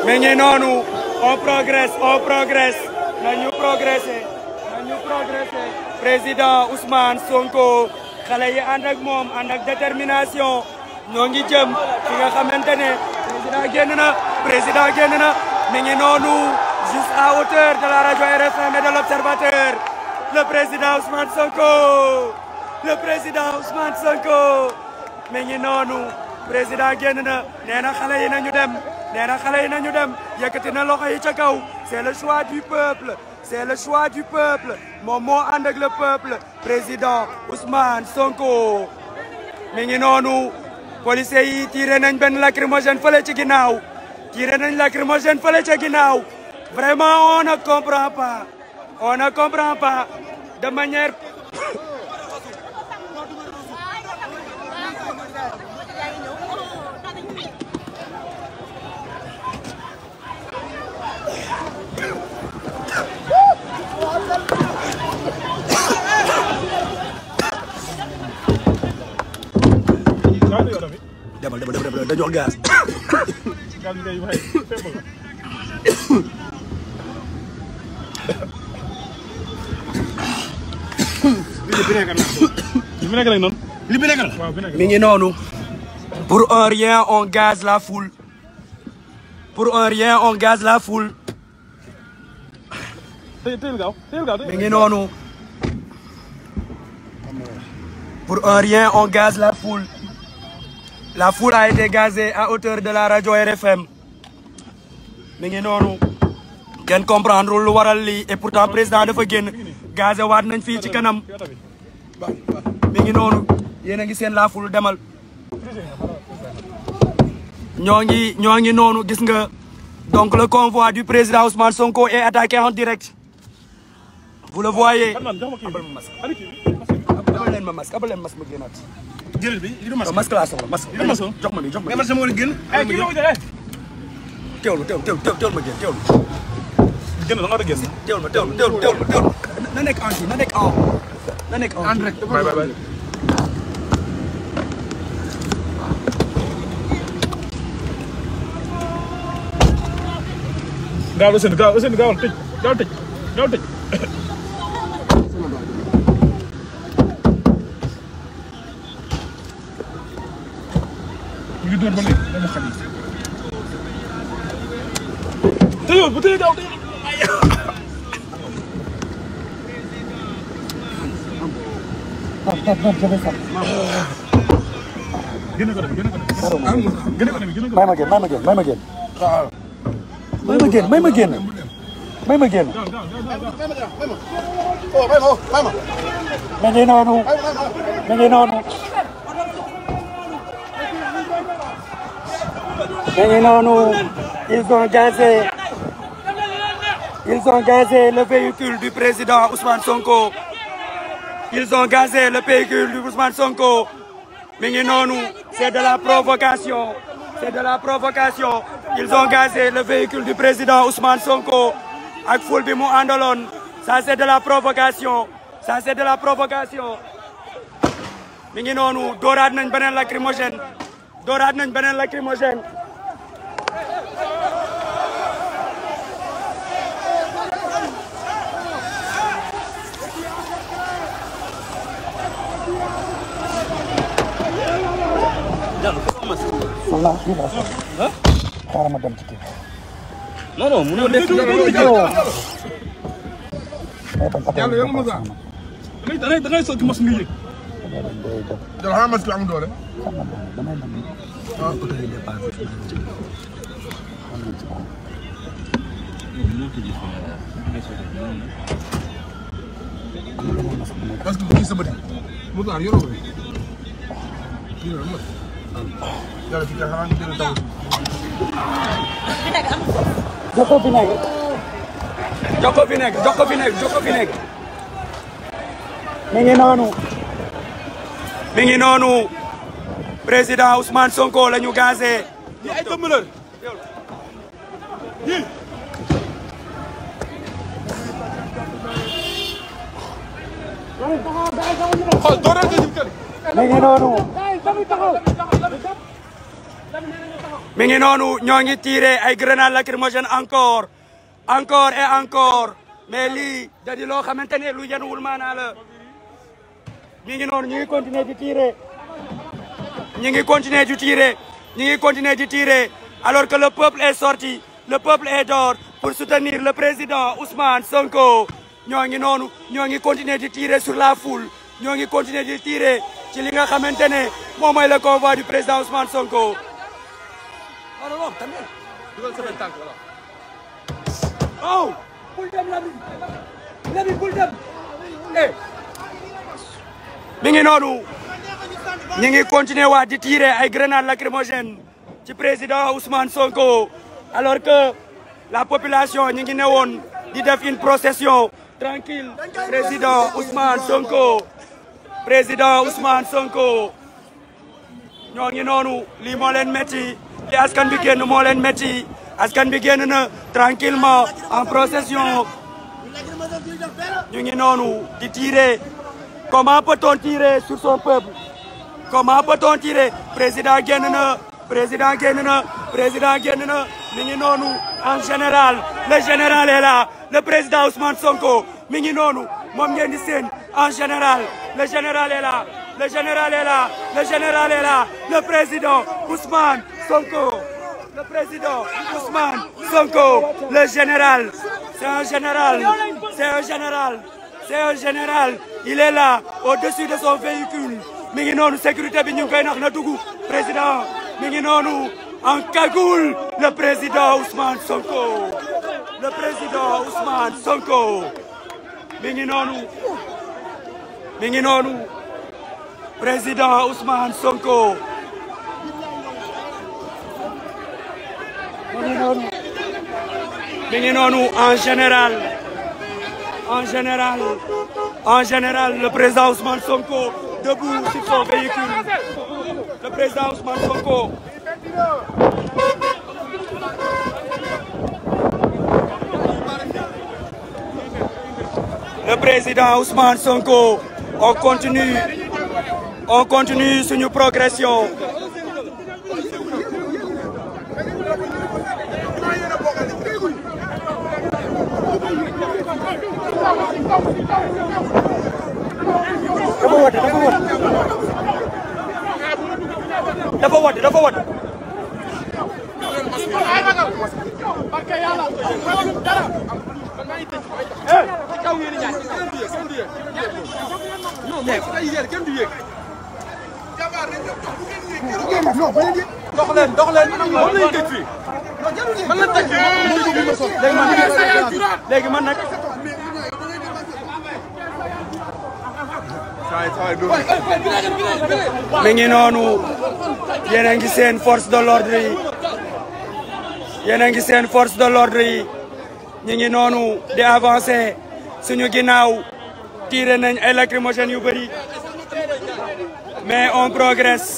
mi ngi noonu on progresse nañu progresser président Ousmane Sonko xale yi ànd ak moom ànd ak détermination ñoo ngi jëm fi nga xamante ne président génn na mi ngi noonu juste à hauteur de la radio RFM et de l'Observateur le président Ousmane Sonko mi ngi noonu président génn na nee na xale yi nañu dem yëkkati na loxo yi ca kaw c'est le choix du peuple moom moo ànd ak le peuple président Ousmane Sonko mi ngi noonu policiers yi tiré nañ benn lacrymogène fële ci ginnaaw vraiment on ne comprend pas de manière demal dañu wax gaz. mi ngi noonu. pour un rien on gaze la foule. mi ngi noonu. pour un rien on gaze la foule. La foule a été gazée à hauteur de la radio RFM mi ngi noonu kenn comprendre lu waral lii et pourtant président dafa génn gazé waat nañ fii ci kanam mi ngi noonu yéen a ngi seen la foule demal ñoo ngi noonu gis nga donc le convoi du président Ousmane Sonko est attaqué en direct vous le voyez. abal leen ma masque ma génnaat. jëlal bi li du masque masque laa soxla masque jox ma mais man sama war a génn teewlu ma génn teewlu da nga war a génn teewlu ma na nekk en direct bye gaaw tëj bu tëjee gaaw may ma génn ma ngi noonu ils ont gazé le véhicule du président Ousmane Sonko mi ngi noonu c'est de la provocation ils ont gazé le véhicule du président Ousmane Sonko ak foule bi mu àndaloon ça c'est de la provocation mi ngi noonu dooraat nañ beneen lacrymogène xaaral ma dem ci kii. non mënoo def da ngay sotti mos nga yëg. xanaa masque am doole. parce que bu ñu sabati mu taal yoroo ko yàlla fi xanaa ñu jël taw. jox ko fi nekk. mi ngi noonu président Ousmane Sonko la ñu gazé. ay tëmbaleur. mi ngi noonu. mi ngi noonu ñoo ngi tiré ay grenades lacrymogènes encore et encore mais lii da di loo xamante ne lu yenuwul maanaa la mi ngi noonu ñu ngi continuer di tirer ñu ngi continuer di tirer alors que le peuple est sorti le peuple est dehors pour soutenir le président Ousmane Sonko ñoo ngi noonu ñoo ngi continuer di tirer sur la foule ñoo ngi continuer di tirer ci li nga xamante ne moom mooy le convoi du président Ousmane Sonko. oh bul dem Lamine bul dem mi ngi noonu ñi ngi continuer waat di tirer ay grenades lacrymogènes ci président Ousmane Sonko alors que la population ñi ngi newoon di def une procession tranquille président Ousmane Sonko ñoo ngi noonu lii moo leen métti li askan bi génn moo leen métti askan bi génn na tranquillement en procession ñu ngi noonu di tirer. Comment peut-on tirer sur son peuple? Comment peut-on tirer? Président génn na mi ngi noonu en général le général est là le président Ousmane Sonko mi ngi noonu moom ngeen di seen en général le général est là le président Ousmane Sonko le général c'est un général il est là au-dessus de son véhicule mi ngi noonu sécurité bi ñu ngi koy nax na dugg président mi ngi noonu en cagoule le président Ousmane Sonko mi ngi noonu président Ousmane Sonko mi ngi noonu en général le président Ousmane Sonko debout sur son véhicule le président Ousmane Sonko on continue suñu progression dafa wadd dox leen léegi man nag mi ngi noonu yéen a ngi seen force de l'ordre yi ñu ngi noonu di avancer suñu ginnaaw tiré nañ ay lacrymogènes yu bëri mais on progresse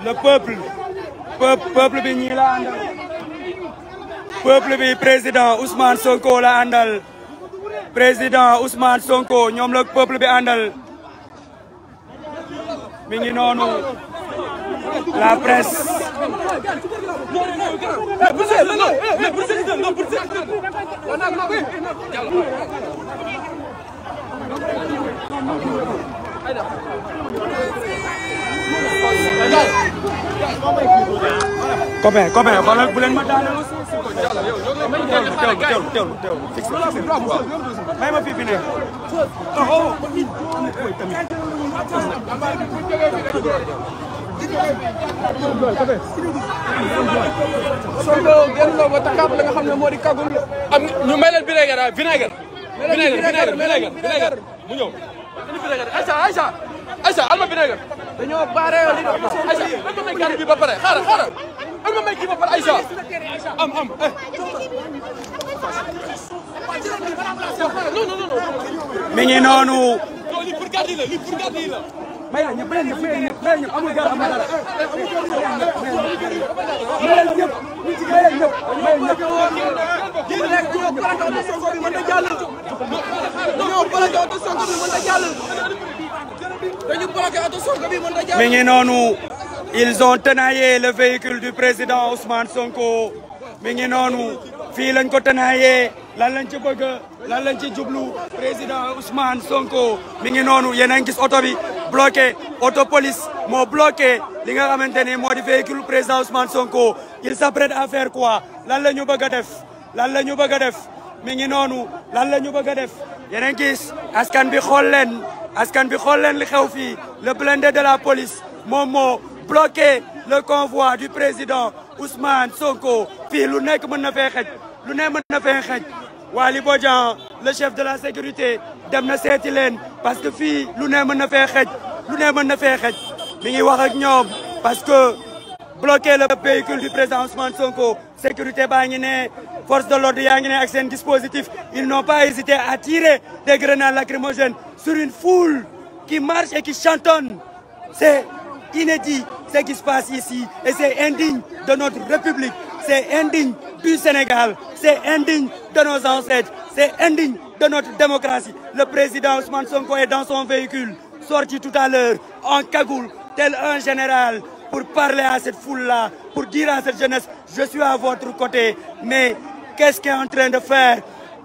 le peuple bi ñii la àndal peuple bi président Ousmane Sonko la àndal président Ousmane Sonko ñoom la peuple bi àndal mi ngi noonu la presse copain xoolal bu leen ma daaneel teewlu may ma fii bi ne Sonko génn na ba takkaat la nga xam ne moo di kagul am ñu may leen vinaigre mu ñëw Aïcha alma vinaigre dañoo baare li Aïcha alma may kàddu bi ba pare xaaral alma may kii ba pare Aïcha am non mi ngi noonu li pour garder la may ñëpp amul dara amul dara mi ngi noonu Ils ont tenaillé le véhicule du président Ousmane Sonko mi ngi noonu fii lañ ko tenaillé lan lañ ci bëgg lan lañ ci jublu président Ousmane Sonko mi ngi noonu yéen a ngi gis oto bi bloqué auto police moo bloqué li nga xamante ni moo di véhicule président Ousmane Sonko il s'apprête à faire quoi lan la ñu bëgg a def lan la ñu bëgg a def mi ngi noonu lan la ñu bëgg a def yéen a ngi gis askan bi xool leen li xew fii le blindé de la police moom moo bloqué le convoi du président Ousmane Sonko fii lu nekk mën na fee xej lu ne mën na fee xej Waly Bodian le chef de la sécurité dem na seeti leen parce que fii lu ne mën na fee xej lu ne mën na fee xej mi ngi wax ak ñoom parce que bloquer le véhicule du président Ousmane Sonko sécurité baa ngi ne force de l'ordre yaa ngi ne ak seen dispositif ils n'ont pas hésité à tirer des grenades lacrymogènes sur une foule qui marche et qui chantonne. C'est inédit ce qui se passe ici et c'est indigne de notre République, c'est indigne du Sénégal, c'est indigne de nos ancêtres, c'est indigne de notre démocratie. Le président Ousmane Sonko est dans son véhicule, sorti tout à l'heure en cagoule, tel un général, pour parler à cette foule-là, pour dire à cette jeunesse, je suis à votre côté. Mais qu'est-ce qu'est en train de faire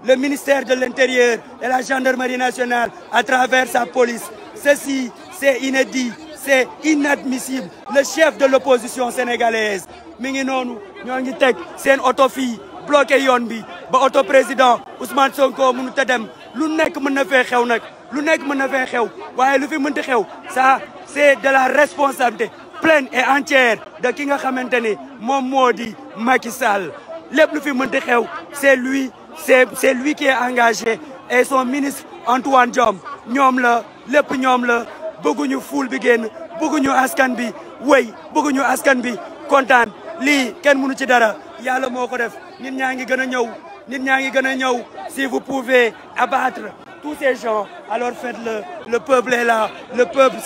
le ministère de l'Intérieur et la gendarmerie nationale à travers sa police? Ceci, c'est inédit, c'est inadmissible. Le chef de l'opposition sénégalaise mi ngi noonu ñoo ngi teg seen oto fii bloqué yoon bi ba oto président Ousmane Sonko mënut a dem lu nekk mën na fee xew nag lu nekk mën na fee xew waaye lu fi mënti xew ça c'est de la responsabilité pleine et entière de ki nga xamante ni moom moo di Macky Sall lépp lu fi mënti xew c'est lui qui est engagé et son ministre Antoine Diome ñoom la lépp ñoom la bëgguñu foule bi génn bëgguñu askan bi wéy bëgguñu askan bi kontaan lii kenn mënu ci dara yàlla moo ko def nit ñaa ngi gën a ñëw nit ñaa ngi gën a ñëw si vous pouvez abattre tous ces gens alors faites-le le peuple est là le peuple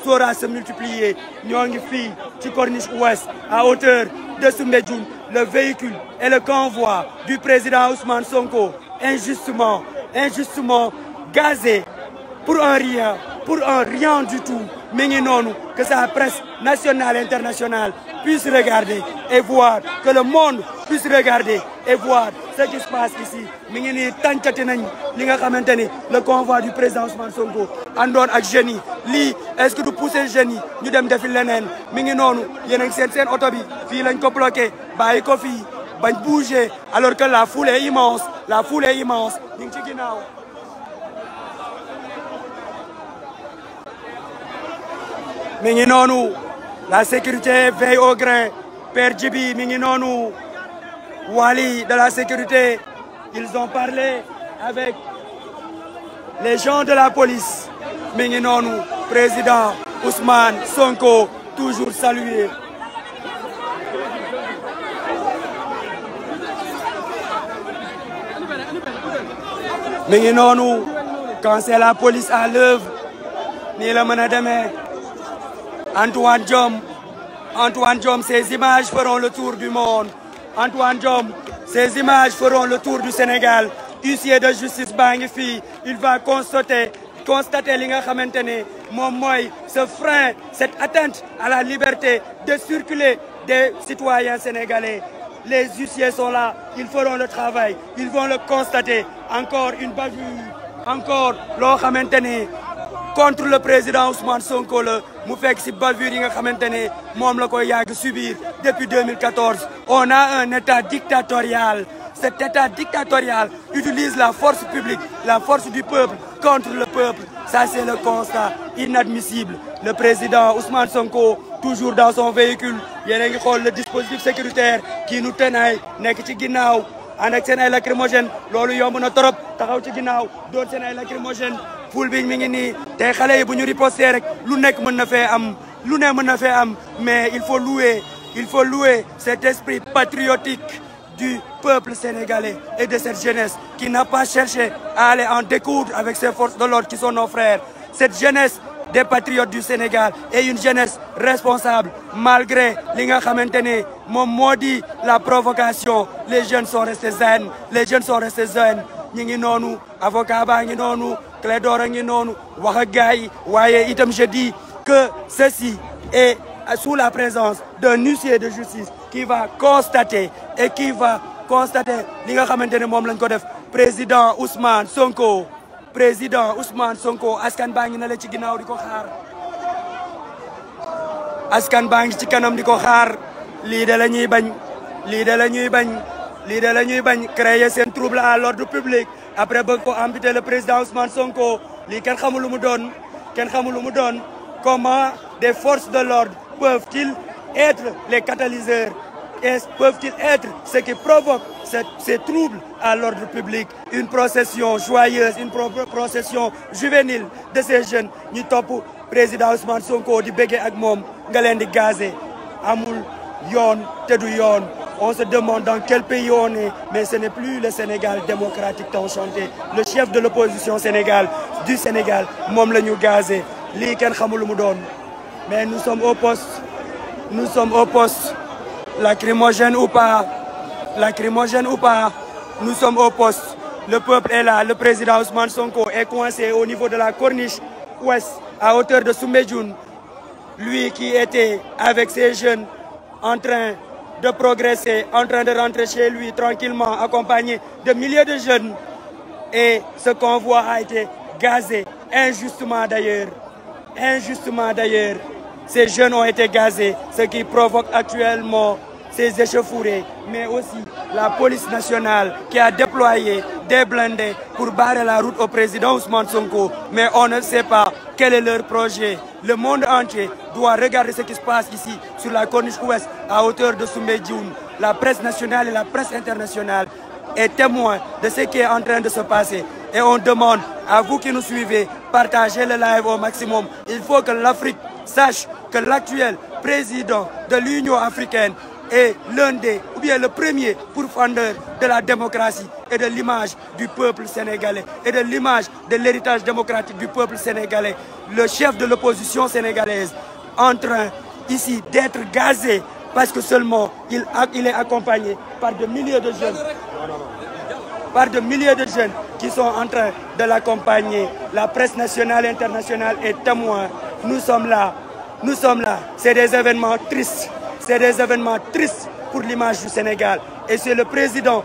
saura se multiplier ñoo ngi fii ci corniche ouest à hauteur de Soumbédioune le véhicule et le convoi du président Ousmane Sonko injustement gazé pour un rien du tout mi ngi noonu que sa presse nationale et internationale puisse regarder et voir que le monde puisse regarder et voir ce qui se passe ici mi ngi nii tàncati nañ li nga xamante ni le convoi du président Ousmane Sonko àndoon ak jeunes yi lii est-ce que du pousser jeunes yi ñu dem defi leneen mi ngi noonu yéen a ngi seen oto bi fii lañ ko bloqué bàyyi ko fii bañ bouger alors que la foule est immense ñu ngi ci ginnaaw. mi ngi noonu la sécurité veille au grain Père Djibi mi ngi noonu Waly de la sécurité ils ont parlé avec les gens de la police mi ngi noonu président Ousmane Sonko toujours salué. mi ngi noonu quand c'est la police à l'œuvre nii la mën a demee. Antoine Diome, ces images feront le tour du monde. Antoine Diome, ces images feront le tour du Sénégal. Huissier de justice baa ngi fii il va constater li nga xamante ne moom mooy ce frein, cette atteinte à la liberté de circuler des citoyens sénégalais. Les huissiers sont là, ils feront le travail, ils vont le constater. Encore une bavure, encore loo xamante ne contre le président Ousmane Sonko la mu fekk ci bavure yi nga xamante ne moom la koy yàgg subir depuis 2014. On a un état dictatorial. Cet état dictatorial utilise la force publique, la force du peuple contre le peuple. Ça c'est le constat inadmissible. Le président Ousmane Sonko toujours dans son véhicule. Yéen a ngi xool le dispositif sécuritaire qui nous tenaille nekk ci ginnaaw ànd ak seen ay lacrymogène loolu yomb na trop taxaw ci ginnaaw doon seen ay lacrymogène. foule bi mi ngi nii tey xale yi bu ñu riposté rek lu nekk mën na fee am lu ne mën na fee am mais il faut louer cet esprit patriotique du peuple sénégalais et de cette jeunesse qui n'a pas cherché à aller en découdre avec ces forces de l'ordre qui sont nos frères. Cette jeunesse des patriotes du Sénégal est une jeunesse responsable malgré li nga xamante ne moom moo di la provocation. Les jeunes sont restés zen ñi ngi noonu avocat baa ngi noonu Clédor a ngi noonu wax ak gars yi waaye itam je dis que ceci est sous la présence d'un huissier de justice qui va constater et qui va constater li nga xamante ne moom lañ ko def président Ousmane Sonko askan baa ngi na la ci ginnaaw di ko xaar askan baa ngi ci kanam di ko xaar lii de la ñuy bañ créer seen trouble à l'ordre public après bëgg ko amputer le président Ousmane Sonko lii kenn xamul lu mu doon comment des forces de l'ordre peuvent-ils être les catalyseurs et peuvent-ils être ce qui provoque ces troubles à l'ordre public? Une procession joyeuse, une procession juvénile de ces jeunes ñu topp président Ousmane Sonko di béggee ak moom nga leen di gazé amul yoon te du yoon. On se demande dans quel pays on est, mais ce n'est plus le Sénégal démocratique tant chanté. Le chef de l'opposition du Sénégal moom la ñu gazé lii kenn xamul lu mu doon mais nous sommes au poste lacrymogène ou pas nous sommes au poste. Le peuple est là, le président Ousmane Sonko est coincé au niveau de la corniche ouest à hauteur de Soumbédioune, lui qui était avec ses jeunes en train de progresser, en train de rentrer chez lui tranquillement accompagné de milliers de jeunes, et ce convoi a été gazé injustement d'ailleurs. Ces jeunes ont été gazés, ce qui provoque actuellement ces échauffourées, mais aussi la police nationale qui a déployé des blindés pour barrer la route au président Ousmane Sonko. Mais on ne sait pas quel est leur projet. Le monde entier doit regarder ce qui se passe ici, sur la corniche ouest, à hauteur de Soumbédioune. La presse nationale et la presse internationale est témoin de ce qui est en train de se passer. Et on demande à vous qui nous suivez, partagez le live au maximum. Il faut que l'Afrique sache que l'actuel président de l'Union africaine est le premier pourfendeur de la démocratie et de l'image du peuple sénégalais et de l'image de l'héritage démocratique du peuple sénégalais. Le chef de l'opposition sénégalaise en train ici d'être gazé parce que seulement il est accompagné par de milliers de jeunes. Qui sont en train de l'accompagner. La presse nationale et internationale est témoin. Nous sommes là. C'est des événements tristes. Pour l'image du Sénégal. Et c'est le président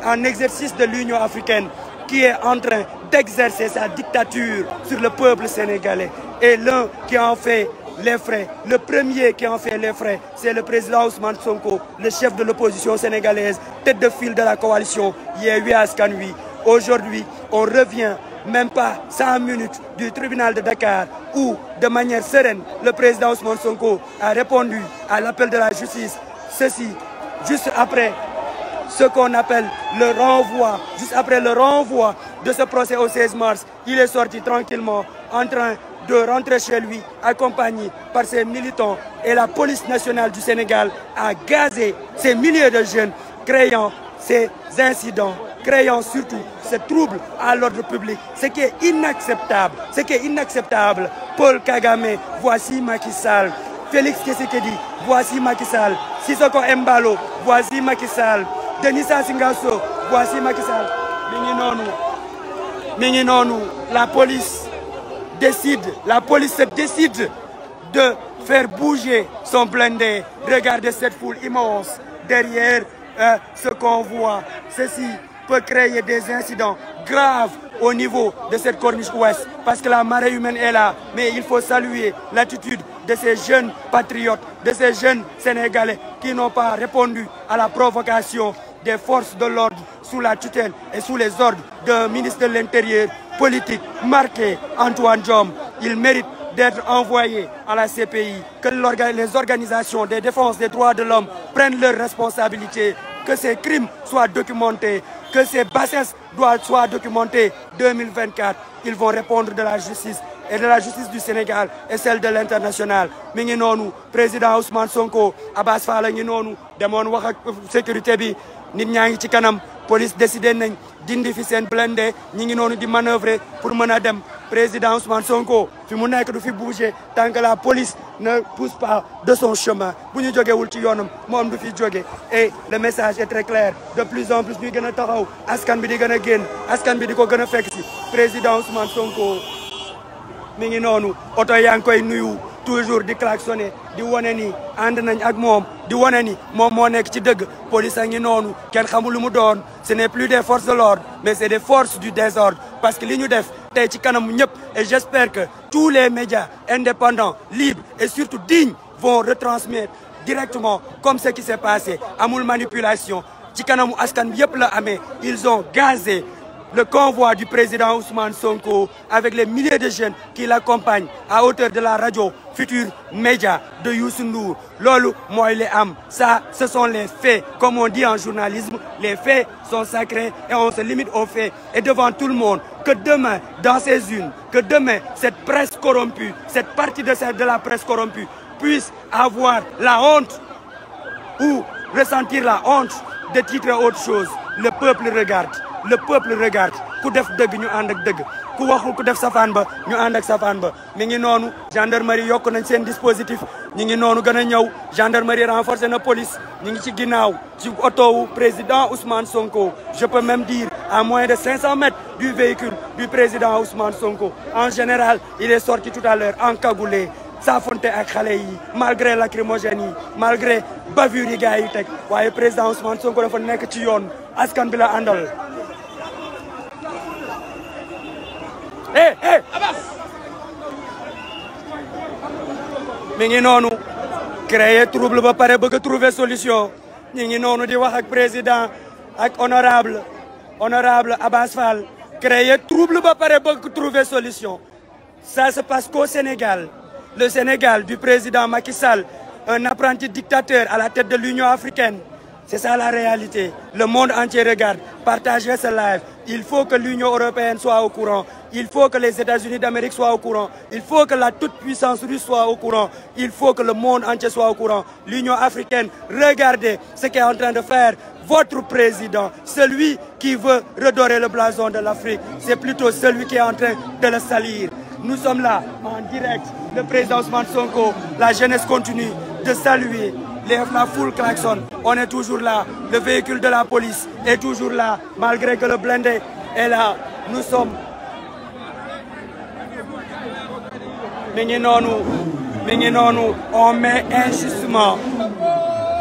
en exercice de l'Union africaine qui est en train d'exercer sa dictature sur le peuple sénégalais. Et l'un qui en fait les frais, le premier qui en fait les frais, c'est le président Ousmane Sonko, le chef de l'opposition sénégalaise, tête de file de la coalition Yewwi Askan Wi. Aujourd'hui, on revient même pas 5 minutes du tribunal de Dakar où, de manière sereine, le président Ousmane Sonko a répondu à l'appel de la justice. Ceci, juste après ce qu'on appelle le renvoi, de ce procès au 16 mars, il est sorti tranquillement en train de rentrer chez lui, accompagné par ses militants. Et la police nationale du Sénégal a gazé ces milliers de jeunes, créant ces incidents, créant surtout ces troubles à l'ordre public. Ce qui est inacceptable. Paul Kagame, voici Macky Sall. Félix Tshisekedi, voici Macky Sall. Sissoko Embalo, voici Macky Sall. Denis Sassou Nguesso, voici Macky Sall. Mingi noonu, la police se décide de faire bouger son blindé. Regardez cette foule immense derrière ce convoi. Ceci peut créer des incidents graves au niveau de cette corniche ouest parce que la marée humaine est là. Mais il faut saluer l'attitude de ces jeunes patriotes, de ces jeunes Sénégalais qui n'ont pas répondu à la provocation des forces de l'ordre sous la tutelle et sous les ordres d'un ministre de l'Intérieur politique marqué, Antoine Diome. Il mérite d'être envoyé à la CPI, que les organisations de défense des droits de l'homme prennent leurs responsabilités, que ces crimes soient documentés, que ces bassesses soient documentées. 2024, ils vont répondre de la justice et de la justice du Sénégal et celle de l'international. Mi ngi noonu président Ousmane Sonko, Abass Fall ngi noonu demoon wax ak sécurité bi, nit ñaa ngi ci kanam, police décidé nañ dindi fi seen blindé, ñi ngi noonu di manœuvrer pour mën a dem. Président Ousmane Sonko fi mu nekk du fi bouger tant que la police ne pousse pas de son chemin. Bu ñu jógewul ci yoonam moom du fi jóge. Et le message est très clair. De plus en plus ñuy gën a taxaw, askan bi di gën a génn, askan bi di ko gën a fekk si. Président Ousmane Sonko mi ngi noonu, oto yaa ngi koy nuyu, toujours di klaxonner di wane ni ànd nañ ak moom di wane ni moom moo nekk ci dëgg police a ngi noonu kenn xamul lu mu doon ce n'est plus des forces de l'ordre mais c'est des forces du désordre parce que li ñu def tey ci kanam ñëpp et j'espère que tous les médias indépendants libres et surtout dignes vont retransmettre directement comme ce qui s'est passé amul manipulation ci kanamu askan bi yëpp la amee ils ont gazé le convoi du président Ousmane Sonko avec les milliers de jeunes qui l'accompagnent à hauteur de la radio Futur Média de Youssou Ndour loolu mooy li am ça ce sont les faits comme on dit en journalisme les faits sont sacrés et on se limite aux faits et devant tout le monde que demain dans ces urnes que demain cette presse corrompue cette partie de la presse corrompue puisse avoir la honte ou ressentir la honte de titrer autre chose le peuple regarde ku def dëgg ñu ànd ak dëgg ku waxul ku def safaan ba ñu ànd ak safaan ba mi ngi noonu gendarmerie yokk nañ seen dispositif ñi ngi noonu gën a ñëw gendarmerie renforcé na police ñi ngi ci ginnaaw ci oto wu président Ousmane Sonko je peux même dire à moins de 500 mètres du véhicule du président Ousmane Sonko en général il est sorti tout à l'heure encagoulé saafonte ak xale yi malgré lacrymogène yi malgré bavure yi gars yi teg waaye président Ousmane Sonko dafa nekk ci yoon askan bi la àndal Abbas mi ngi noonu créer trouble ba pare bëgg a trouver solution ñi ngi noonu di wax ak président ak honorable Abbas Fall créer trouble ba pare bëgg trouver solution ça se passe qu'au Sénégal le Sénégal du président Macky Sall un apprenti dictateur à la tête de l'Union africaine c'est ça la réalité le monde entier regarde partagez ce live il faut que l'Union européenne soit au courant il faut que les États-Unis d'Amérique soient au courant il faut que la toute-puissance russe soit au courant il faut que le monde entier soit au courant l'Union africaine regardez ce qu'est en train de faire votre président celui qui veut redorer le blason de l'Afrique c'est plutôt celui qui est en train de le salir nous sommes là en direct le président Ousmane Sonko la jeunesse continue de saluer la foule klaxonne on est toujours là le véhicule de la police est toujours là malgré que le blindé est là nous sommes mi ngi noonu on met injustement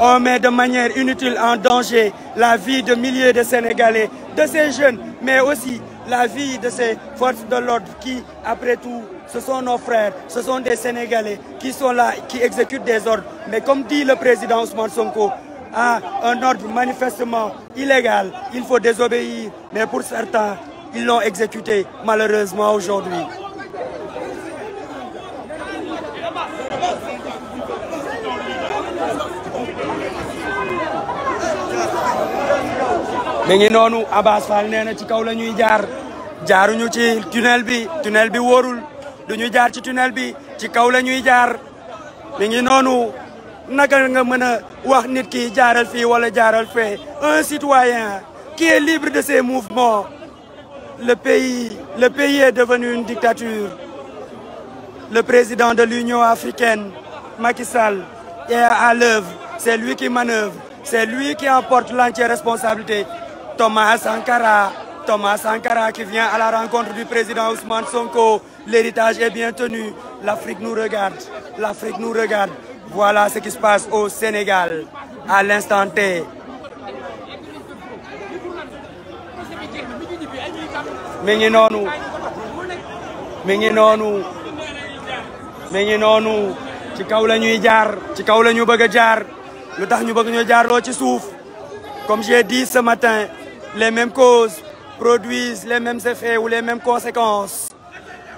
on met de manière inutile en danger la vie de milliers de Sénégalais de ces jeunes mais aussi la vie de ces forces de l'ordre qui après tout ce sont nos frères, ce sont des Sénégalais qui sont là, qui exécutent des ordres. Mais comme dit le président Ousmane Sonko, à un ordre manifestement illégal, il faut désobéir. Mais pour certains, ils l'ont exécuté malheureusement aujourd'hui. mi ngi noonu Abbas Fall nee na ci kaw la ñuy jaaruñu ci tunnel bi wóorul duñu jaar ci tunnel bi ci kaw la ñuy jaar mi ngi noonu naka nga mën a wax nit ki jaaral fii wala jaaral fee un citoyen qui est libre de ses mouvements le pays est devenu une dictature le président de l'Union africaine Macky Sall est à l'œuvre c'est lui qui manœuvre c'est lui qui emporte l'entière responsabilité Thomas Sankara qui vient à la rencontre du président Ousmane Sonko. L'héritage est bien tenu. L'Afrique nous regarde. Voilà ce qui se passe au Sénégal à l'instant T. mi ngi noonu ci kaw la ñuy jaar ci kaw la ñu bëgg a jaar lu tax ñu bëgg ñu jaarloo ci suuf comme j'ai dit ce matin les mêmes causes produisent les mêmes effets ou les mêmes conséquences.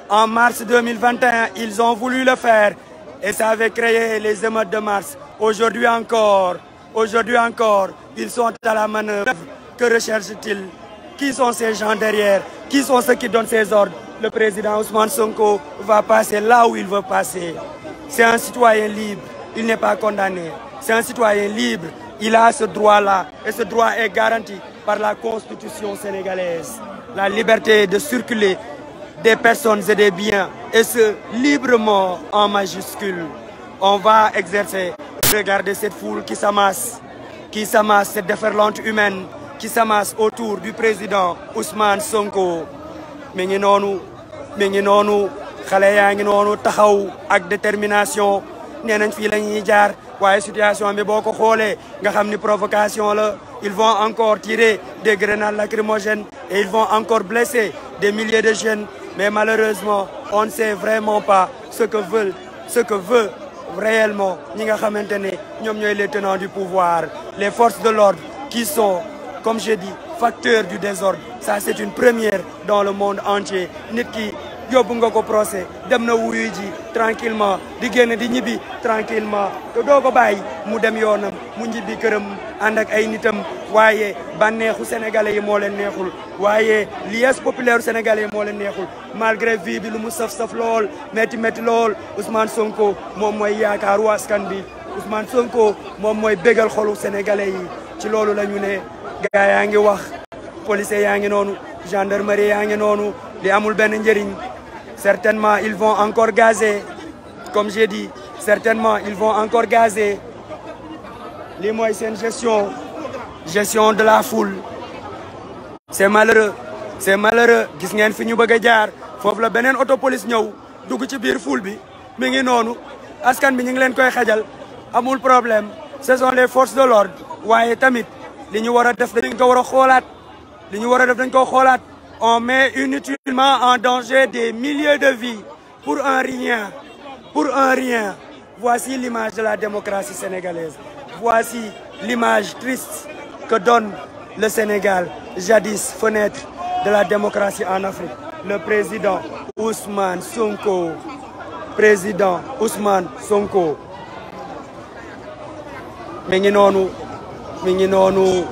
En mars 2021, ils ont voulu le faire et ça avait créé les émeutes de mars. Aujourd'hui encore, ils sont à la manœuvre. Que recherchent-ils? Qui sont ces gens derrière? Qui sont ceux qui donnent ces ordres? Le président Ousmane Sonko va passer là où il veut passer. C'est un citoyen libre, il n'est pas condamné. C'est un citoyen libre, il a ce droit-là et ce droit est garanti par la Constitution sénégalaise. La liberté de circuler des personnes et des biens, et ce, librement en majuscule. On va exercer. Regardez cette foule qui s'amasse, cette déferlante humaine, qui s'amasse autour du président Ousmane Sonko. Mi ngi noonu xale yaa ngi noonu taxaw ak détermination nee nañ fii la ñuy jaar waaye situation bi boo ko xoolee nga xam ni provocation la ils vont encore tirer des grenades lacrymogènes et ils vont encore blesser des milliers de jeunes mais malheureusement on ne sait vraiment pas ce que veut réellement ñi nga xamante ne ñoom ñooy les tenants du pouvoir les forces de l'ordre qui sont comme j'ai dit facteurs du désordre ça c'est une première dans le monde entier nit ki yóbbu nga ko procès dem na wuyu ji tranquillement di génn di ñibbi tranquillement te doo ko bàyyi mu dem yoonam mu ñibbi këram ànd ak ay nitam waaye bànneexu sénégalais yi moo leen neexul waaye liesse populaire sénégalais yi moo leen neexul malgré vie bi lu mu saf-saf lool métti lool Ousmane Sonko moom mooy yaakaaru askan bi Ousmane Sonko moom mooy bégal xolu sénégalais yi ci loolu la ñu ne gars yaa ngi wax policiers yaa ngi noonu gendarmerie yaa ngi noonu li amul benn njëriñ certainement ils vont encore gazer comme j'ai dit certainement ils vont encore gazer lii mooy seen gestion de la foule c'est malheureux gis ngeen fi ñu bëgg a jaar foofu la beneen auto police ñëw dugg ci biir foule bi mi ngi noonu askan bi ñu ngi leen koy xajal amul problème ce sont les forces de l'ordre waaye tamit li ñu war a def dañ ko war a xoolaat li ñu war a def dañ ko xoolaat on met inutilement en danger des milliers de vies pour un rien voici l'image de la démocratie sénégalaise voici l'image triste que donne le Sénégal jadis fenêtre de la démocratie en Afrique le président Ousmane Sonko mi ngi noonu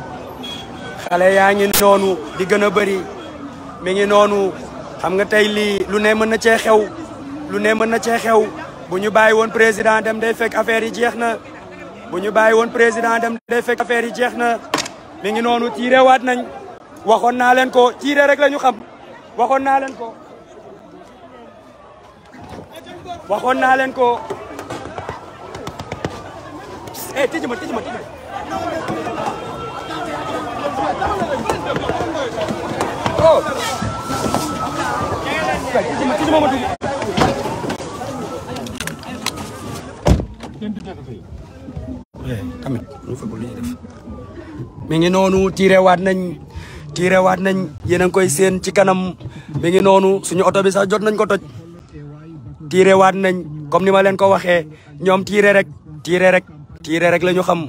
xale yaa ngi noonu di gën a bëri mi ngi noonu xam nga tey lii lu ne mën na cee xew bu ñu bàyyi woon président dem day fekk affaire yi jeex na bu ñu bàyyi woon président dem day fekk affaire yi jeex na mi ngi noonu tiire waat nañ waxoon naa leen ko tiire rek la ñu xam waxoon naa leen ko tijji ma oh tijji ma dugg tamit ñu fa li def mi ngi noonu tiire waat nañ yéen a ngi koy seen ci kanam mi ngi noonu suñu oto bi sax jot nañ ko toj tiire waat nañ comme ni ma leen ko waxee ñoom tiire rek la ñu xam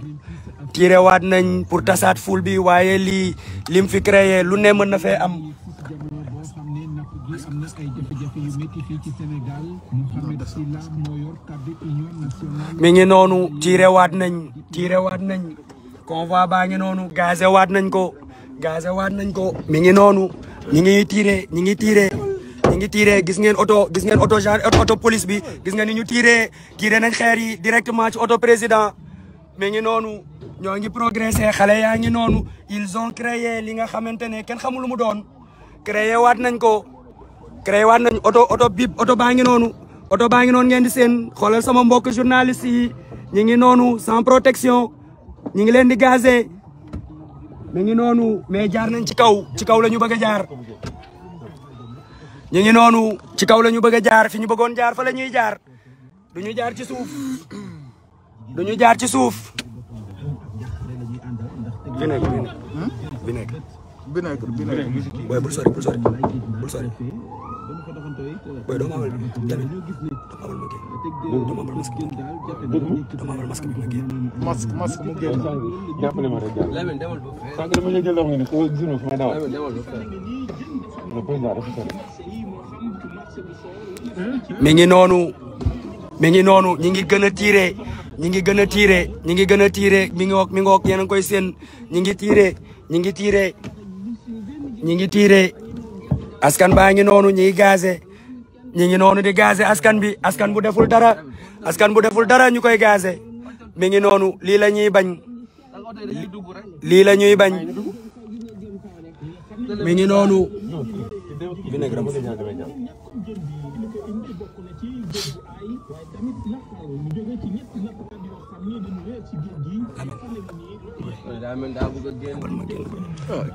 tiire waat nañ pour tasaat ful bi waaye lim fi créé lu ne mën na fee am mi ngi noonu tiire waat nañ convoi baa ngi noonu gazé waat nañ ko mi ngi noonu ñi ngi tiire gis ngeen auto police bi gis ngeen ni ñu tiire nañ xeer yi directement ci auto président mi ngi noonu ñoo ngi progressé xale yaa ngi noonu ils ont créé li nga xamante ne kenn xamul lu mu doon créé waat nañ auto baa ngi noonu ngeen di seen xoolal sama mbokk journaliste yi ñi ngi noonu sans protection ñi ngi leen di gazé mi ngi noonu mais jaar nañ ci kaw la ñu bëgg a jaar ñi ngi noonu ci kaw la ñu bëgg a jaar fi ñu bëggoon jaar fa la ñuy jaar duñu jaar ci suuf vinaigre boy bul sori boy doo ma amal tamit doo ma amal masque bi ma génn masque mu génn jàppale ma rek sànq dama ñu jël ni ko gisuma fu may dawal le président dafa sori mi ngi noonu ñi ngi gën a tiire mi ngoog yéen a ngi koy seen ñi ngi tiire askan baa ngi noonu ñi ngi noonu di gazé askan bu deful dara ñu koy gazé mi ngi noonu lii la ñuy bañ mi ngi noonu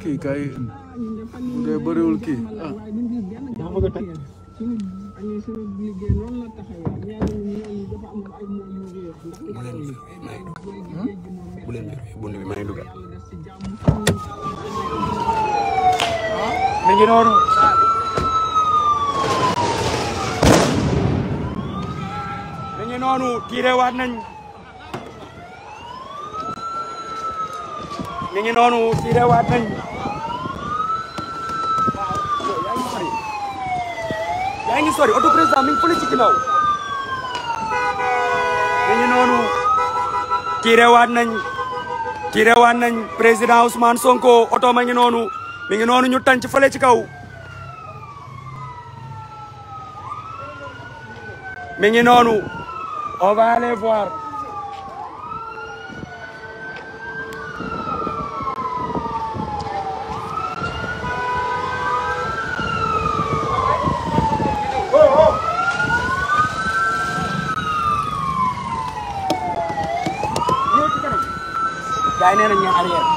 kii kay bu dee bëriwul kii mi ngi noonu tiire waat nañ mi ngi noonu tiire waat nañ yaa ngi sori auto président mi ngi fële ci ginnaaw mi ngi noonu tiire waat nañ président Ousmane Sonko auto ma ngi noonu mi ngi noonu ñu tànc fële ci kaw mi ngi noonu on va aller voir gaay nee nañ ñu arrière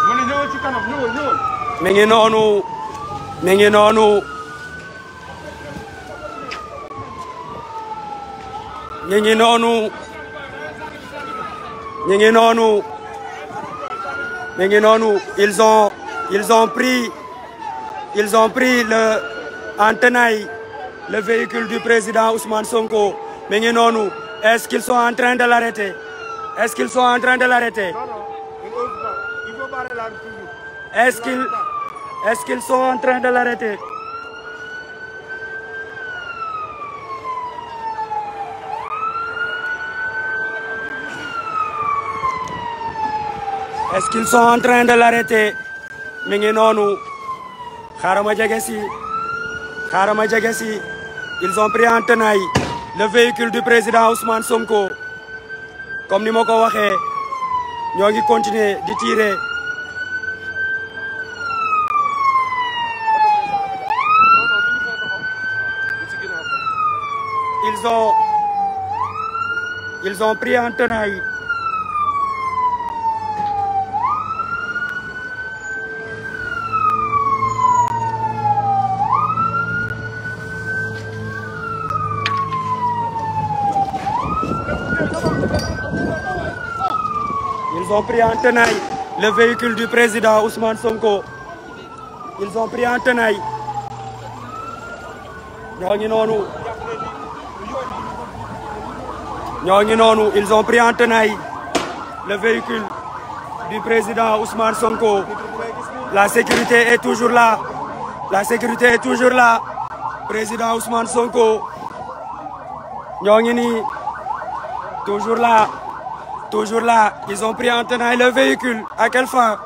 ma ne ñëwal ci kanam ñëwal mi ngi noonu mi ngi noonu ñu ngi noonu ñu ngi noonu mi ngi noonu ils ont pris le en tenaille le véhicule du président Ousmane Sonko mi ngi noonu est-ce qu'ils sont en train de l'arrêter est-ce qu'ils sont en train de l'arrêter il faut barrer la toujours est-ce qu'ils sont en train de l'arrêter est-ce qu'ils sont en train de l'arrêter mi ngi noonu xaaral ma jege si ils ont pris en tenaille le véhicule du président Ousmane Sonko comme ni ma ko waxee ñoo ngi continuer di tirer ils ont pris en tenaille le véhicule du président Ousmane Sonko ils ont pris en tenaille ñoo ngi noonu ils ont pris en tenaille le véhicule du président Ousmane Sonko la sécurité est toujours là président Ousmane Sonko ñoo ngi nii toujours là ils ont pris en tenaille le véhicule à quelle fin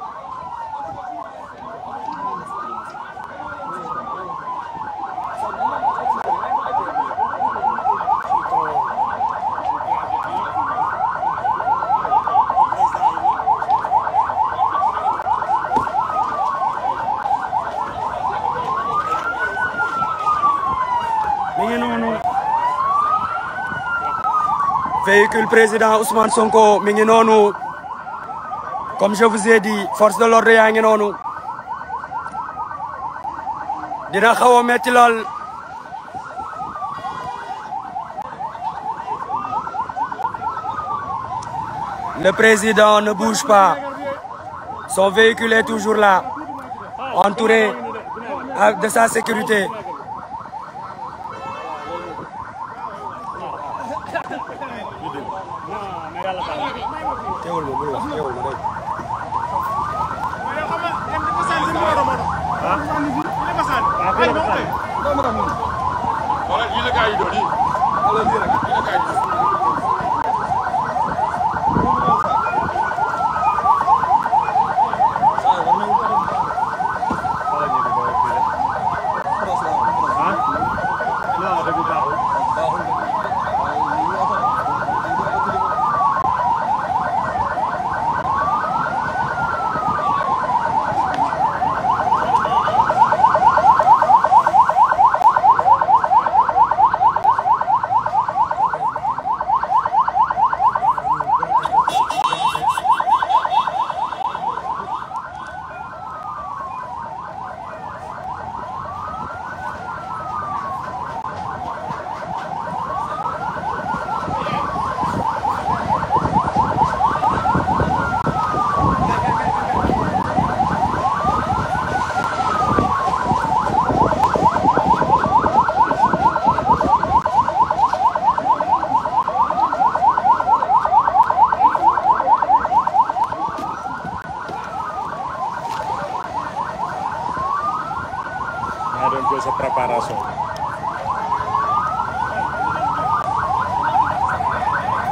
véhicule président Ousmane Sonko mi ngi noonu comme je vous ai dit force de l'ordre yaa ngi noonu dina xaw a metti lool le président ne bouge pas son véhicule est toujours là entouré de sa sécurité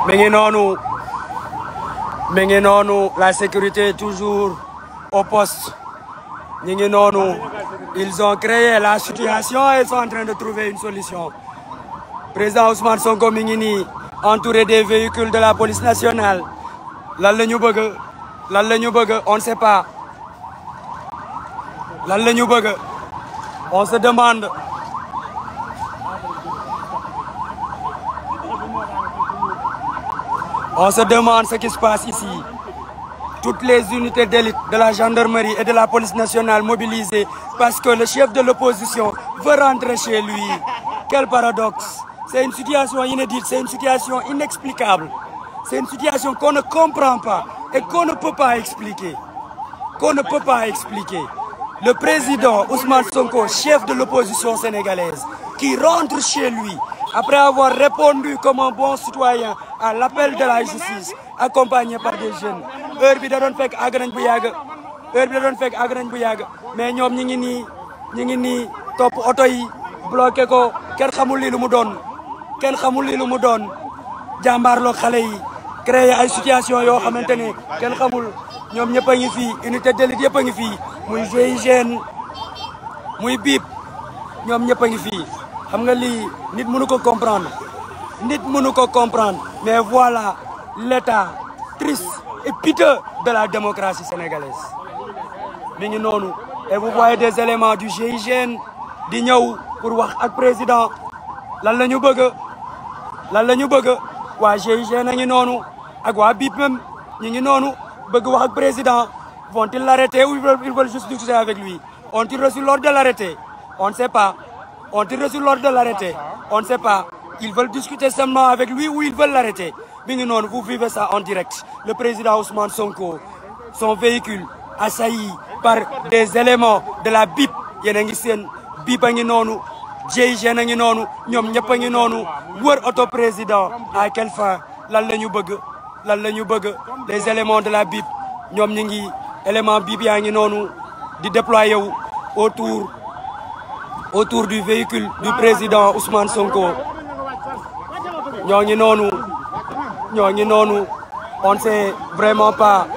mi ngi noonu la sécurité toujours au poste ñi ngi noonu ils ont créé la situation et ils sont en train de trouver une solution président Ousmane Sonko mi ngi nii entouré des véhicules de la police nationale lan la ñu bëgg on ne sait pas lan la ñu bëgg on se demande ce qui se passe ici. Toutes les unités d'élite de la gendarmerie et de la police nationale mobilisées parce que le chef de l'opposition veut rentrer chez lui. Quel paradoxe! C'est une situation inédite, c'est une situation inexplicable. C'est une situation qu'on ne comprend pas et qu'on ne peut pas expliquer. Le président Ousmane Sonko, chef de l'opposition sénégalaise, qui rentre chez lui après avoir répondu comme un bon citoyen à l'appel de la justice, accompagné par des jeunes. Heure bi da doon fekk àgg nañ bu yàgg mais ñoom ñi ngi nii topp oto yi bloqué ko kenn xamul lii lu mu doon jàmbaarloo xale yi créer ay situation yoo xamante ne kenn xamul ñoom ñëpp a ngi fii unité d'élite yëpp a ngi fii muy GIGN muy BIP ñoom ñëpp a ngi fii xam nga lii nit mënu ko comprendre mais voilà l'état triste et piteux de la démocratie sénégalaise mi ngi noonu et vous voyez des éléments du GIGN di ñëw pour wax ak président lan la ñu bëgg waa GIGN a ngi noonu ak waa BIP même ñi ngi noonu bëgg wax ak président vont-ils l'arrêter ou ils veulent juste discuter avec lui ont-ils reçu l'ordre de l'arrêter on ne sait pas ont-ils reçu l'ordre de l'arrêter on ne sait pas ils veulent discuter seulement avec lui ou ils veulent l'arrêter mi ngi noonu vous vivez ça en direct le président Ousmane Sonko son véhicule assailli par des éléments de la BIP yéen a ngi seen BIP a ngi noonu GIGN a ngi noonu ñoom ñëpp a ngi noonu wër auto président à quelle fin lan la ñu bëgg les éléments de la BIP ñoom ñi ngi élément BIP yaa ngi noonu di déployer wu autour du véhicule du président Ousmane Sonko ñoo ngi noonu on ne sait vraiment pas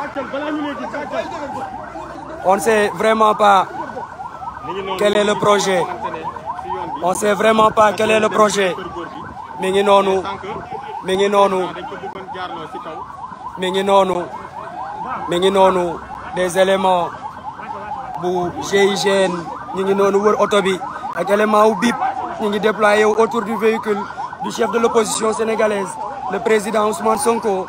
quel est le projet mi ngi noonu des éléments bu GIGN ñi ngi noonu wër oto bi ak élément wu BIP ñi ngi déployé autour du véhicule du chef de l'opposition sénégalaise le président Ousmane Sonko.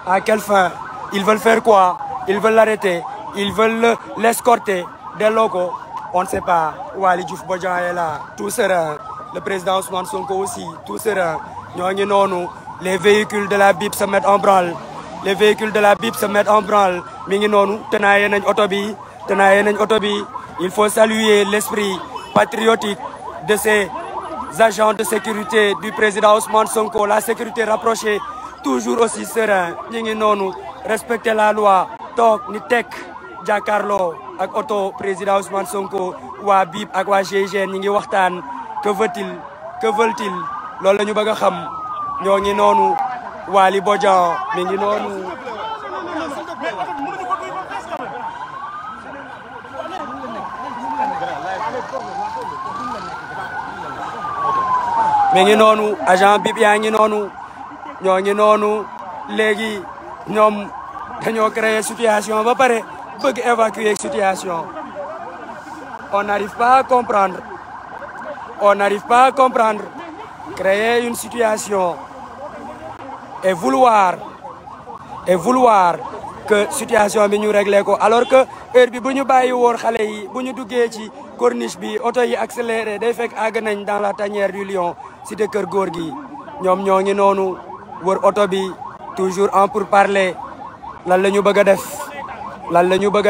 À quelle fin? Ils veulent faire quoi? Ils veulent l'arrêter, ils veulent l'escorter delloo ko on ne sait pas. Waly Diouf Bodian est là tout serein, le président Ousmane Sonko aussi tout serein. ñoo ngi noonu les véhicules de la BIP se mettent en branle mi ngi noonu tenaaye nañ oto bi il faut saluer l'esprit patriotique de ces agents de sécurité du président Ousmane Sonko, la sécurité rapprochée toujours aussi serein ñi ngi noonu respecter la loi toog ni tekk jàkkaarloo ak oto président Ousmane Sonko waa BIP ak waa GIGN ñi ngi waxtaan que veulent-ils loolu la ñu bëgg a xam ñoo ngi noonu Waly Bodian mi ngi noonu agent BIP yaa ngi noonu ñoo ngi noonu léegi ñoom dañoo créer situation ba pare bëgg évacuer situation on n'arrive pas à comprendre créer une situation et vouloir que situation bi ñu réglé ko alors que heure bi bu ñu bàyyi woon xale yi bu ñu duggee ci corniche bi oto yi accéléré day fekk àgg nañ dans la tanière du lion cité Kër Gorgui ñoom ñoo ngi noonu wër oto bi toujours en pourparlers lan la ñu bëgg a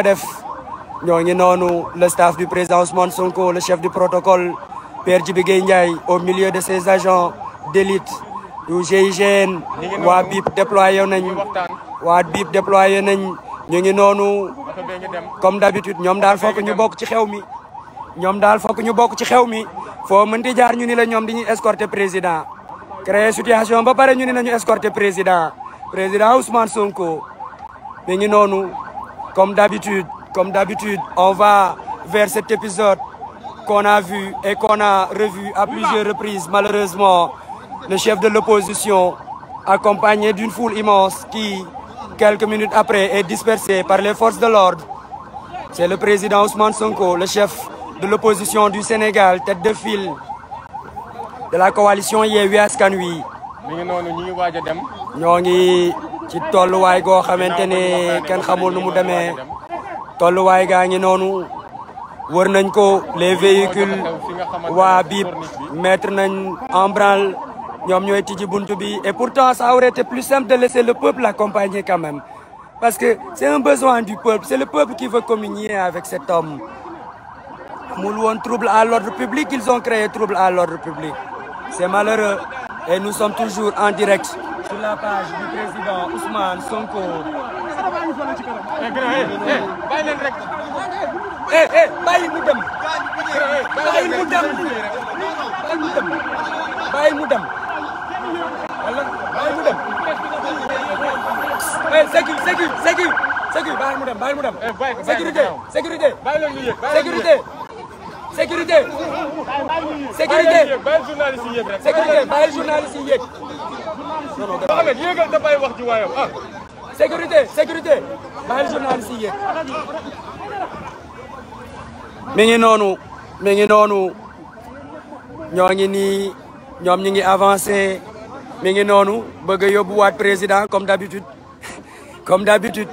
def ñoo ngi noonu le staff du président Ousmane Sonko le chef du protocole Père Djibi Gueye Ndiaye au milieu de ses agents d'élite yu GIGN waa BIP déployé nañ ñu ngi noonu comme d'habitude ñoom daal fokk ñu bokk ci xew mi foo mënti jaar ñu ni la ñoom dañuy escorter président créer situation ba pare ñu ne nañu escorter président Ousmane Sonko mi ngi noonu comme d'habitude on va vers cet épisode qu'on a vu et qu'on a revu à plusieurs reprises. Malheureusement, le chef de l'opposition, accompagné d'une foule immense qui, quelques minutes après, est dispersé par les forces de l'ordre. C'est le président Ousmane Sonko, le chef de l'opposition du Sénégal, tête de file de la coalition Yewwi Askan Wi. ñoo ngi ci tolluwaay goo xamante ne kenn xamul nu mu demee tolluwaay gaa ngi noonu wër nañ ko les véhicules waa BIP mettre nañ en branle ñoom ñooy tijji buntu bi et pourtant ça aurait été plus simple de laisser le peuple l'accompagner quand même parce que c'est un besoin du peuple, c'est le peuple qui veut communier avec cet homme. Amul woon trouble à l'ordre public, ils ont créé trouble à l'ordre public. C'est malheureux et nous sommes toujours en direct sur la page du président Ousmane Sonko. Bàyyi mu dem. Bàyyi mu dem. Bàyyi mu dem. Wala bàyyi mu dem. Sécu, bàyyi mu dem, bàyyi mu dem. Sécurité. Sécurité, bàyyi journaliste yi yéeg. Mohamed yéegal te bàyyi wax ji waayam ah. Sécurité, bàyyi journaliste yi yéeg. mi ngi noonu ñoo ngi nii ñoom ñi ngi avancé mi ngi noonu bëgg a yóbbuwaat président comme d'habitude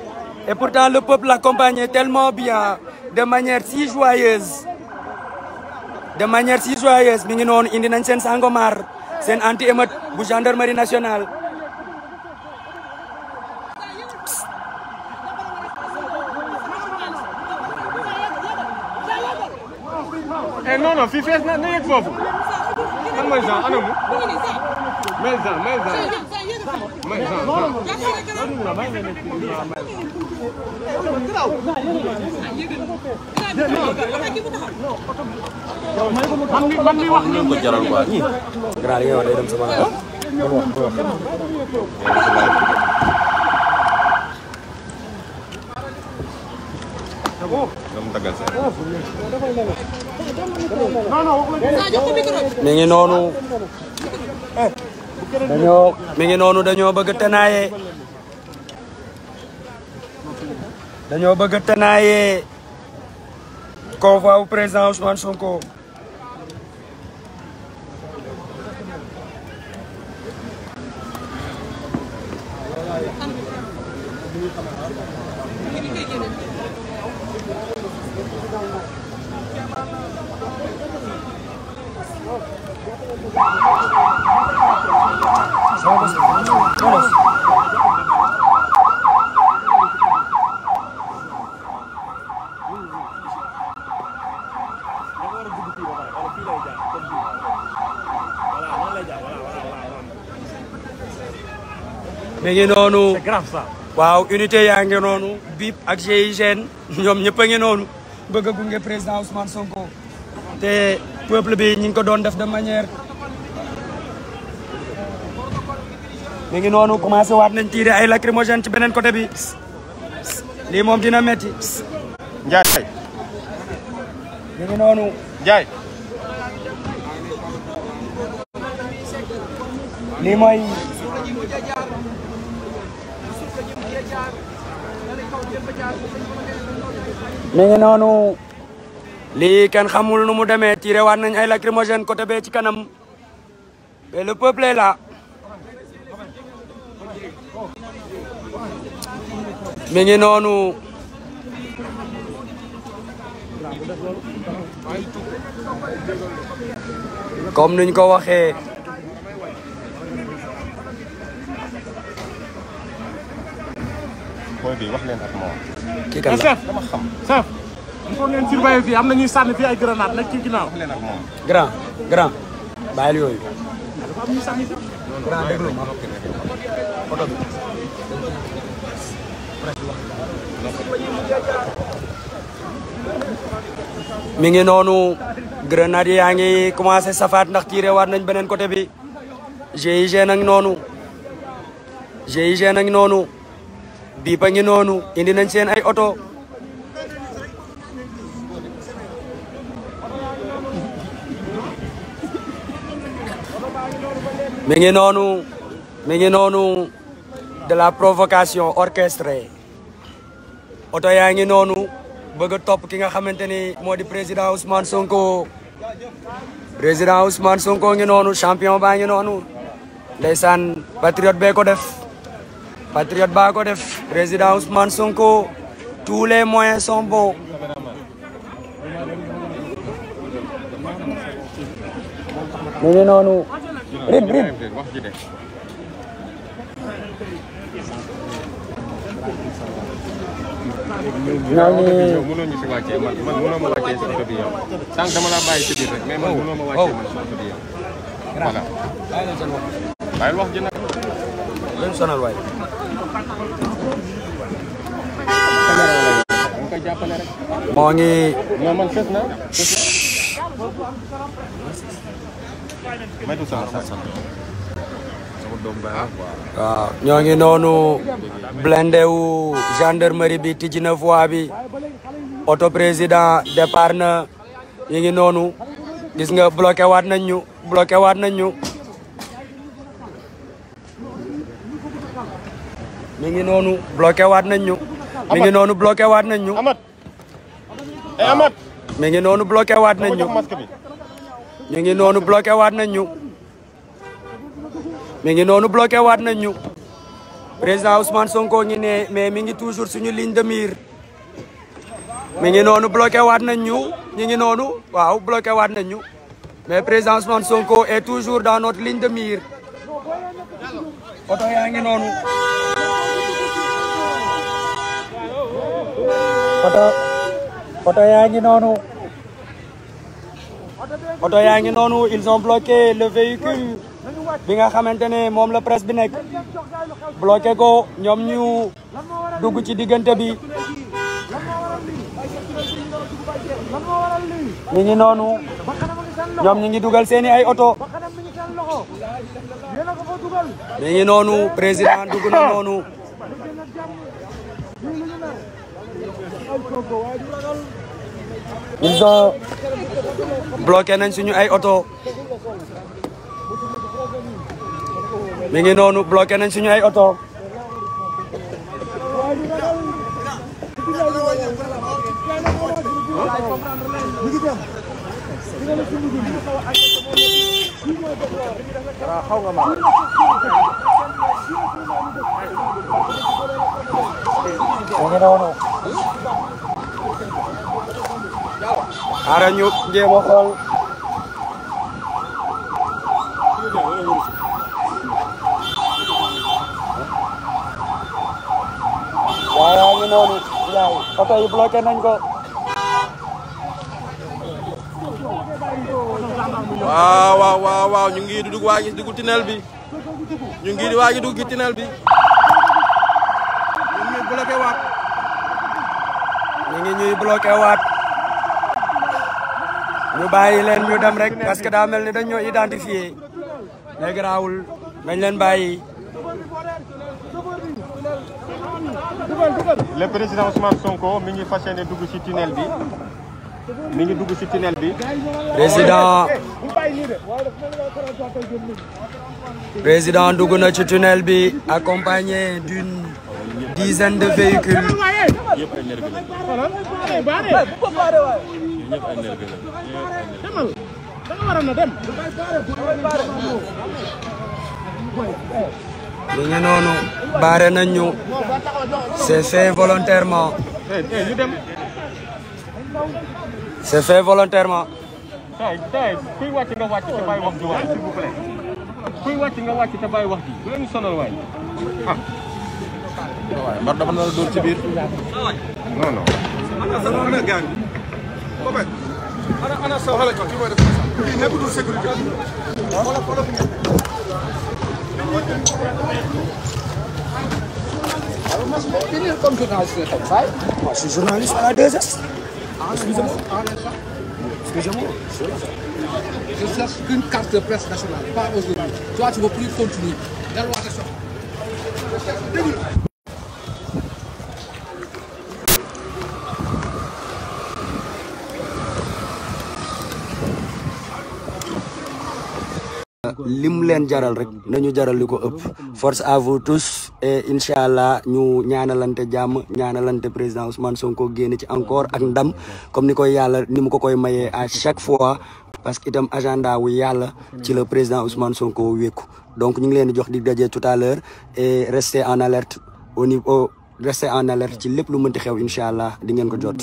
et pourtant le peuple l'accompagnait tellement bien de manière si joyeuse mi ngi noonu indi nañ seen Sangomar seen anti-émeute bu gendarmerie nationale. Non fii fees na yegg foofu. Kan mooy Jean anamu. May Jean. Man mi wax ñu ko jaral quoi ñi. Grand li nga wax day dem sama mi ngi noonu dañoo bëgg tenaaye convoi au président Ousmane Sonko. mi ngi noonu waaw unité yaa ngi noonu BIP ak GIGN ñoom ñëpp a ngi noonu bëgg a gunge président Ousmane Sonko te peuple bi ñi ngi ko doon def de manière mi ngi noonu commencé waat nañ tirer ay lacrymogène ci beneen côté bi lii moom dina metti Njaay mi ngi noonu Njaay lii mooy mi ngi noonu lii kenn xamul nu mu demee tiré waat nañ ay lacrymogène côté bee ci kanam mais le peuple est là mi ngi noonu comme niñ ko waxee booy bi wax leen ak moom. kii kan la chef dama xam. chef il faut ngeen surveiller fii am na ñuy sànni fii ay grenade nag ci ginnaaw. wax leen ak moom. grand bàyyil yooyu. grand déglu ma oto bi. mi ngi noonu grenade yaa ngi commencé safaat ndax tiré waat nañ beneen côté bi GIGN a ngi noonu GIGN a ngi noonu biip a ngi noonu indi nañ seen ay oto mi ngi noonu de la provocation orchestrée oto yaa ngi noonu bëgg a topp ki nga xamante ni moo di président Ousmane Sonko ngi noonu champion baa ngi noonu ndeysaan patriote bee ko def patriote baa ko def président Ousmane Sonko tous les moyens sont bons mi ngi noonu rim mënoo ñu si wàccee man mënoo ma wàccee si oto bi yow sànq dama la bàyyi si biir rek mais man mënoo ma wàccee man si oto bi yow voilà bàyyil wax ji nag leen sonal waay nga koy jàppale rek moo ngi non man fës na maytu sama waaw ñoo ngi noonu blindé wu gendarmerie bi tijji na voie bi auto président départ na ñu ngi noonu gis nga bloqué waat nañ ñu mi ngi noonu bloqué waat nañ ñu mi ngi noonu bloqué waat nañ ñu Amat Amat mi ngi noonu bloqué waat nañ ñu ñu ngi noonu bloqué waat nañ ñu mi ngi noonu bloqué waat nañ ñu président Ousmane Sonko ngi ne mais mi ngi toujours suñu ligne de mire mi ngi noonu bloqué waat nañ ñu ngi noonu waaw bloqué waat nañ ñu mais président Ousmane Sonko est toujours dans notre ligne de mire oto yaa ngi noonu oto yaa ngi noonu oto yaa ngi noonu ils ont bloqué le véhicule bi nga xamante ne moom la presse bi nekk bloqué ko ñoom ñu dugg ci diggante bi ñu ngi noonu ñoom ñu ngi dugal seeni ay oto ñu ngi noonu président dugg na noonu ils ont bloqué nañ suñu ay oto mi ngi noonu bloqué nañ suñu ay oto xaaral ñu jéem a xool waaye yaa ngi noonu yaay oto yi bloqué nañ ko waaw ñu ngi dugg waa ngi dugg tunnel bi ñu ngi waa ngi dugg ci tunnel bi ñu ngi bloqué waat ñu ngi ñuy bloqué waat ñu bàyyi leen ñu dem rek parce que daa mel ni dañ ñoo identifié mais garaawul nañ leen bàyyi le président Ousmane Sonko mi ngi fas yéene dugg ci tunnel bi président dugg na ci tunnel bi accompagné d'une dizaine de véhicules ñu ngi noonu baare nañ ñu c'est fait volontairement c'est fait volontairement kuy wàcc nga wàcc te bàyyi wax ji waay s'il vous plaît kuy wàcc nga wàcc te bàyyi wax ji bu leen sonal waay waaye mbar dafa nar a dóor ci biir non non Moi, je suis journaliste à la 2S. Excusez-moi. Je cherche qu'une carte de presse nationale, pas aujourd'hui. Toi, tu ne veux plus continuer. lim leen jaral rek nañu jaral li ko ëpp force à vous tous et inchallah ñu ñaanalante jàmm ñaanalante président Ousmane Sonko génn ci encore ak ndam comme ni koy yàlla ni mu ko koy mayee à chaque fois parce que itam agenda wu yàlla ci le président Ousmane Sonko wékku donc ñu ngi leen di jox di daje tout à l'heure et rester en alerte au niveau rester en alerte ci lépp lu mënti xew inchallah di ngeen ko jot